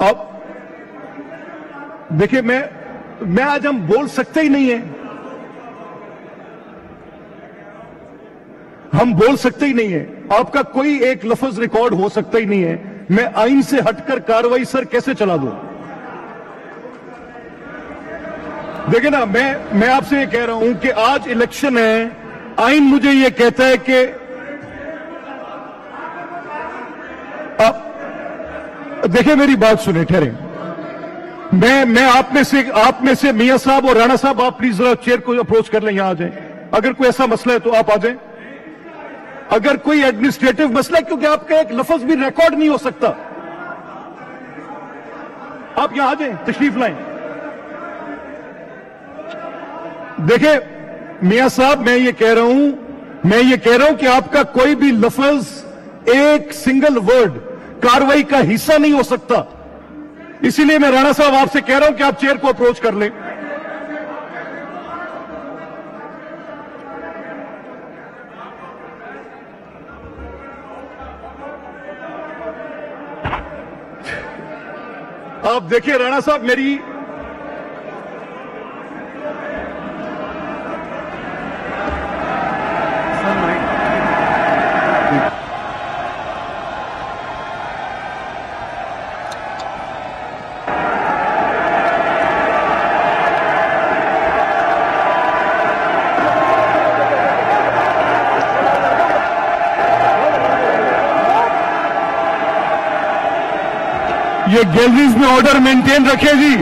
अब देखिए, मैं आज हम बोल सकते ही नहीं है, हम बोल सकते ही नहीं है। आपका कोई एक लफ्ज रिकॉर्ड हो सकता ही नहीं है। मैं आइन से हटकर कार्रवाई सर कैसे चला दूं? देखिए ना, मैं आपसे ये कह रहा हूं कि आज इलेक्शन है, आइन मुझे ये कहता है कि अब देखिए, मेरी बात सुने, ठहरे। मैं आप में से मियां साहब और राणा साहब, आप प्लीज जरा चेयर को अप्रोच कर लें, यहां आ जाएं। अगर कोई ऐसा मसला है तो आप आ जाएं। अगर कोई एडमिनिस्ट्रेटिव मसला है, क्योंकि आपका एक लफ्ज भी रिकॉर्ड नहीं हो सकता, आप यहां आ जाएं, तशरीफ लाएं। देखिए मियां साहब, मैं ये कह रहा हूं कि आपका कोई भी लफ्ज, एक सिंगल वर्ड कार्रवाई का हिस्सा नहीं हो सकता। इसीलिए मैं राणा साहब आपसे कह रहा हूं कि आप चेयर को अप्रोच कर लें। आप देखिए राणा साहब, मेरी ये गैलरीज में ऑर्डर मेंटेन रखे जी,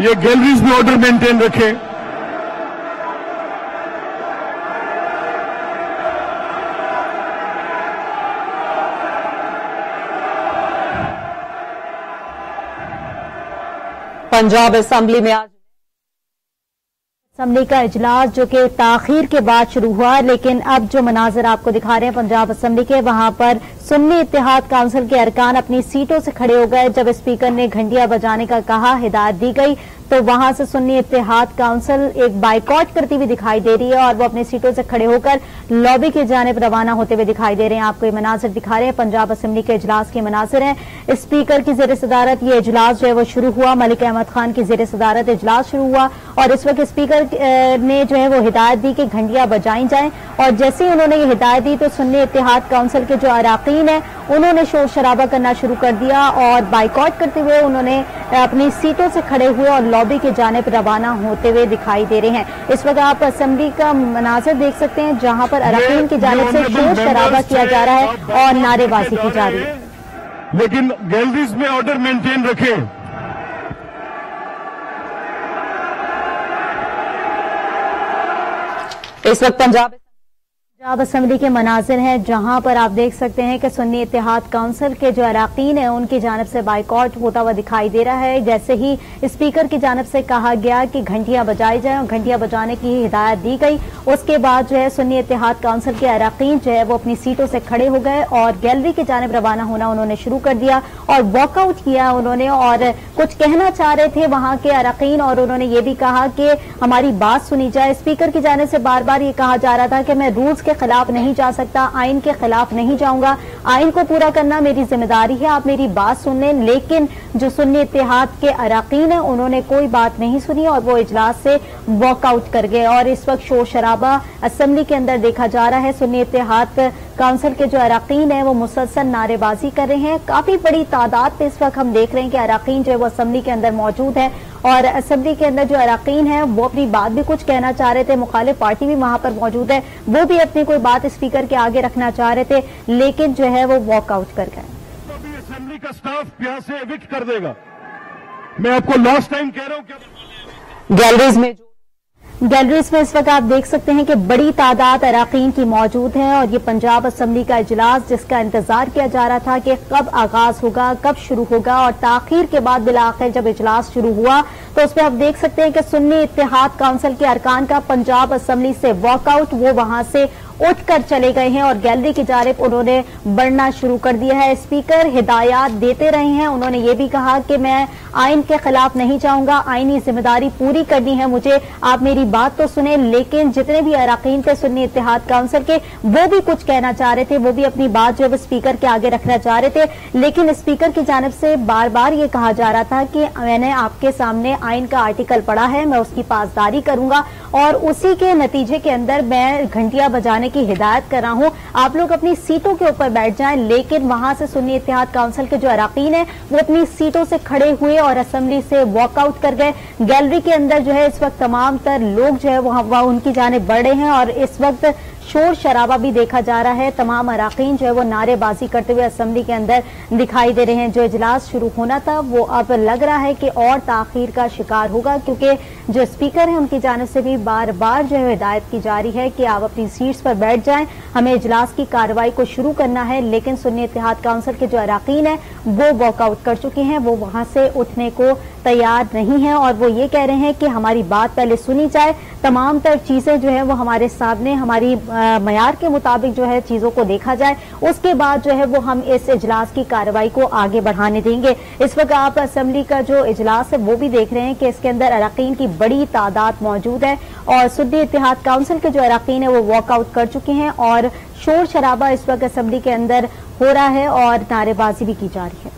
ये गैलरीज में ऑर्डर मेंटेन रखे। पंजाब असेंबली में आज असेंबली का इजलास जो कि ताखीर के बाद शुरू हुआ, लेकिन अब जो मनाजिर आपको दिखा रहे हैं पंजाब असेंबली के, वहां पर सुन्नी इत्तेहाद काउंसिल के अरकान अपनी सीटों से खड़े हो गए। जब स्पीकर ने घंटियां बजाने का कहा, हिदायत दी गई, तो वहां से सुन्नी इत्तेहाद काउंसिल एक बाइकॉट करती हुई दिखाई दे रही है और वो अपनी सीटों से खड़े होकर लॉबी की जानिब रवाना होते हुए दिखाई दे रहे हैं। आपको ये मनाजिर दिखा रहे हैं, पंजाब असेंबली के इजलास के मनाजिर हैं। स्पीकर की जेर सदारत ये इजलास जो है वो शुरू हुआ, मलिक अहमद खान की जेर सदारत इजलास शुरू हुआ और इस वक्त स्पीकर ने जो है वो हिदायत दी कि घंटियां बजाई जाएं और जैसे ही उन्होंने ये हिदायत दी तो सुन्नी इत्तेहाद काउंसिल के जो अराकीन है उन्होंने शोर शराबा करना शुरू कर दिया और बाइकॉट करते हुए उन्होंने अपनी सीटों से खड़े हुए और लॉबी के जानिब रवाना होते हुए दिखाई दे रहे हैं। इस वक्त आप असेंबली का मनाज़र देख सकते हैं जहां पर अराकीन की जानिब से शोर शराबा किया जा रहा है और नारेबाजी की जा रही है, लेकिन गैलरीज में ऑर्डर मेंटेन रखें। इस वक्त पंजाब असेंबली के मनाजिर हैं जहां पर आप देख सकते हैं कि सुन्नी इत्तेहाद काउंसिल के जो अराकीन हैं उनकी जानिब से बाइकॉट होता हुआ दिखाई दे रहा है। जैसे ही स्पीकर की जानिब से कहा गया कि घंटियां बजाई जाएं और घंटियां बजाने की हिदायत दी गई, उसके बाद जो है सुन्नी इत्तेहाद काउंसिल के अराकीन जो है वो अपनी सीटों से खड़े हो गए और गैलरी की जानिब रवाना होना उन्होंने शुरू कर दिया और वॉकआउट किया उन्होंने और कुछ कहना चाह रहे थे वहां के अराकीन और उन्होंने ये भी कहा कि हमारी बात सुनी जाए। स्पीकर की जानिब से बार बार ये कहा जा रहा था कि मैं रूल्स के खिलाफ नहीं जा सकता, आइन के खिलाफ नहीं जाऊंगा, आइन को पूरा करना मेरी जिम्मेदारी है, आप मेरी बात सुन लें। लेकिन जो सुन्नी इत्तेहाद के अराकीन है उन्होंने कोई बात नहीं सुनी और वो इजलास से वॉकआउट कर गए और इस वक्त शोर शराबा असेंबली के अंदर देखा जा रहा है। सुन्नी इत्तेहाद काउंसिल के जो अराकीन है वो मुसलसल नारेबाजी कर रहे हैं। काफी बड़ी तादाद पे इस वक्त हम देख रहे हैं कि अराकीन जो है वो असेंबली के अंदर मौजूद है और असेंबली के अंदर जो अराकीन है वो अपनी बात भी कुछ कहना चाह रहे थे। मुखालिफ पार्टी भी वहां पर मौजूद है, वो भी अपनी कोई बात स्पीकर के आगे रखना चाह रहे थे, लेकिन जो है वो वॉकआउट कर गए। असेंबली का स्टाफ यहां से एविक्ट कर देगा। मैं आपको लास्ट टाइम कह रहा हूं कि गैलरीज में इस वक्त आप देख सकते हैं कि बड़ी तादाद अराकीन की मौजूद है और ये पंजाब असेंबली का इजलास जिसका इंतजार किया जा रहा था कि कब आगाज होगा, कब शुरू होगा और ताखीर के बाद बिलाखिर जब इजलास शुरू हुआ तो उसमें आप देख सकते हैं कि सुन्नी इत्तेहाद काउंसिल के अरकान का पंजाब असेंबली से वॉकआउट, वो वहां से उठकर चले गए हैं और गैलरी की जानिब उन्होंने बढ़ना शुरू कर दिया है। स्पीकर हिदायत देते रहे हैं। उन्होंने ये भी कहा कि मैं आइन के खिलाफ नहीं जाऊंगा, आईनी जिम्मेदारी पूरी करनी है मुझे, आप मेरी बात तो सुने। लेकिन जितने भी अरकान थे सुन्नी इत्तेहाद काउंसिल के, वो भी कुछ कहना चाह रहे थे, वो भी अपनी बात जो है स्पीकर के आगे रखना चाह रहे थे। लेकिन स्पीकर की जानिब से बार बार ये कहा जा रहा था कि मैंने आपके सामने आइन का आर्टिकल पढ़ा है, मैं उसकी पासदारी करूंगा और उसी के नतीजे के अंदर मैं घंटियां बजाने की हिदायत कर रहा हूं। आप लोग अपनी सीटों के ऊपर बैठ जाएं। लेकिन वहां से सुन्नी इत्तेहाद काउंसिल के जो अरकान है वो अपनी सीटों से खड़े हुए और असेंबली से वॉकआउट कर गए। गैलरी के अंदर जो है इस वक्त तमाम तर लोग जो है वह उनकी जानिब बढ़ रहे हैं और इस वक्त शोर शराबा भी देखा जा रहा है। तमाम अरकान जो है वो नारेबाजी करते हुए असेंबली के अंदर दिखाई दे रहे हैं। जो इजलास शुरू होना था वो अब लग रहा है कि और ताखीर का शिकार होगा, क्योंकि जो स्पीकर है उनकी जानिब से भी बार बार जो है हिदायत की जा रही है कि आप अपनी सीट्स पर बैठ जाएं, हमें इजलास की कार्रवाई को शुरू करना है। लेकिन सुन्नी इत्तेहाद काउंसिल के जो अरकान है वो वॉकआउट कर चुके हैं, वो वहां से उठने को तैयार नहीं है और वो ये कह रहे हैं कि हमारी बात पहले सुनी जाए, तमाम तर चीजें जो है वो हमारे सामने हमारी मयार के मुताबिक जो है चीजों को देखा जाए, उसके बाद जो है वो हम इस इजलास की कार्रवाई को आगे बढ़ाने देंगे। इस वक्त आप असेंबली का जो इजलास है वो भी देख रहे हैं कि इसके अंदर अरकान की बड़ी तादाद मौजूद है और सुन्नी इत्तेहाद काउंसिल के जो अरकान है वो वॉकआउट कर चुके हैं और शोर शराबा इस वक्त असेंबली के अंदर हो रहा है और नारेबाजी भी की जा रही है।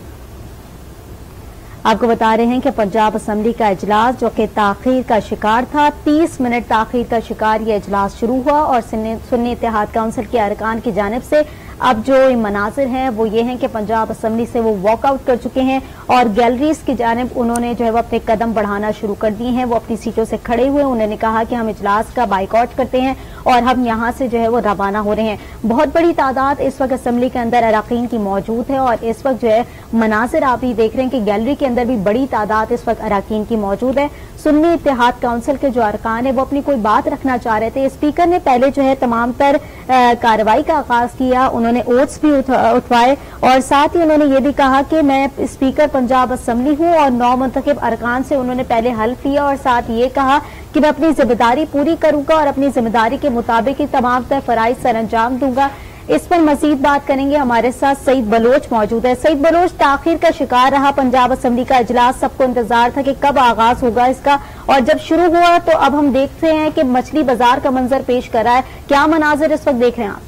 आपको बता रहे हैं कि पंजाब असेंबली का इजलास जो कि ताखीर का शिकार था, 30 मिनट ताखीर का शिकार यह इजलास शुरू हुआ और सुन्नी इत्तेहाद काउंसिल के अरकान की जानिब से अब जो मनाजिर हैं वो ये हैं कि पंजाब असेंबली से वो वॉकआउट कर चुके हैं और गैलरीज की जानिब उन्होंने जो है वो अपने कदम बढ़ाना शुरू कर दिए हैं। वो अपनी सीटों से खड़े हुए, उन्होंने कहा कि हम इजलास का बाइकआउट करते हैं और हम यहाँ से जो है वो रवाना हो रहे हैं। बहुत बड़ी तादाद इस वक्त असेंबली के अंदर अरकान की मौजूद है और इस वक्त जो है मनाजिर आप ही देख रहे हैं कि गैलरी के अंदर भी बड़ी तादाद इस वक्त अरकान की मौजूद है। सुन्नी इत्तेहाद काउंसिल के जो अरकान है वो अपनी कोई बात रखना चाह रहे थे। स्पीकर ने पहले जो है तमाम तर कार्रवाई का आगाज किया, उन्होंने ओट्स भी उठवाए और साथ ही उन्होंने ये भी कहा कि मैं स्पीकर पंजाब असेंबली हूं और 9 मुंतखब अरकान से उन्होंने पहले हल्फ लिया और साथ ये कहा कि मैं अपनी जिम्मेदारी पूरी करूंगा और अपनी जिम्मेदारी के मुताबिक ही तमाम तर फराइज सर अंजाम दूंगा। इस पर मजीद बात करेंगे, हमारे साथ सईद बलोच मौजूद है। सईद बलोच, ताखीर का शिकार रहा पंजाब असेंबली का इजलास, सबको इंतजार था कि कब आगाज होगा इसका और जब शुरू हुआ तो अब हम देखते हैं कि मछली बाजार का मंजर पेश कर रहा है। क्या मनाजिर इस वक्त देख रहे हैं आप?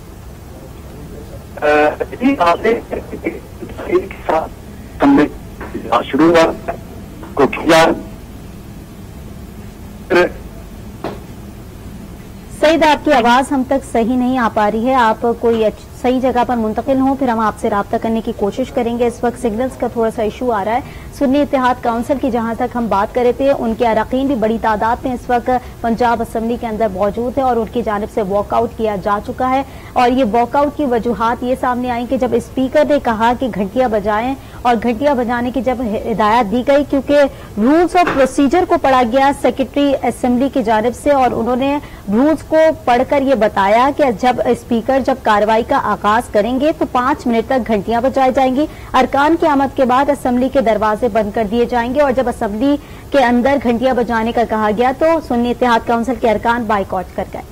शुरू हुआ को किया सईद, आपकी आवाज हम तक सही नहीं आ पा रही है, आप कोई सही जगह पर मुंतकिल हो, फिर हम आपसे राब्ता करने की कोशिश करेंगे। इस वक्त सिग्नल्स का थोड़ा सा इशू आ रहा है। सुन्नी इत्तेहाद काउंसिल की जहां तक हम बात कर रहे थे, उनके अरकान भी बड़ी तादाद में इस वक्त पंजाब असेंबली के अंदर मौजूद है और उनकी जानिब से वॉकआउट किया जा चुका है और ये वॉकआउट की वजूहात ये सामने आई कि जब स्पीकर ने कहा कि घंटियां बजाएं और घंटियां बजाने की जब हिदायत दी गई, क्योंकि रूल्स ऑफ प्रोसीजर को पढ़ा गया सेक्रेटरी असेंबली की जानिब से और उन्होंने रूल्स को पढ़कर ये बताया कि जब स्पीकर जब कार्रवाई का आगाज करेंगे तो 5 मिनट तक घंटियां बजाई जाएंगी। अरकान की आमद के बाद असेंबली के दरवाजे बंद कर दिए जाएंगे और जब असेंबली के अंदर घंटियां बजाने का कहा गया तो सुन्नी इत्तेहाद काउंसिल के अरकान बाइकआउट कर गए।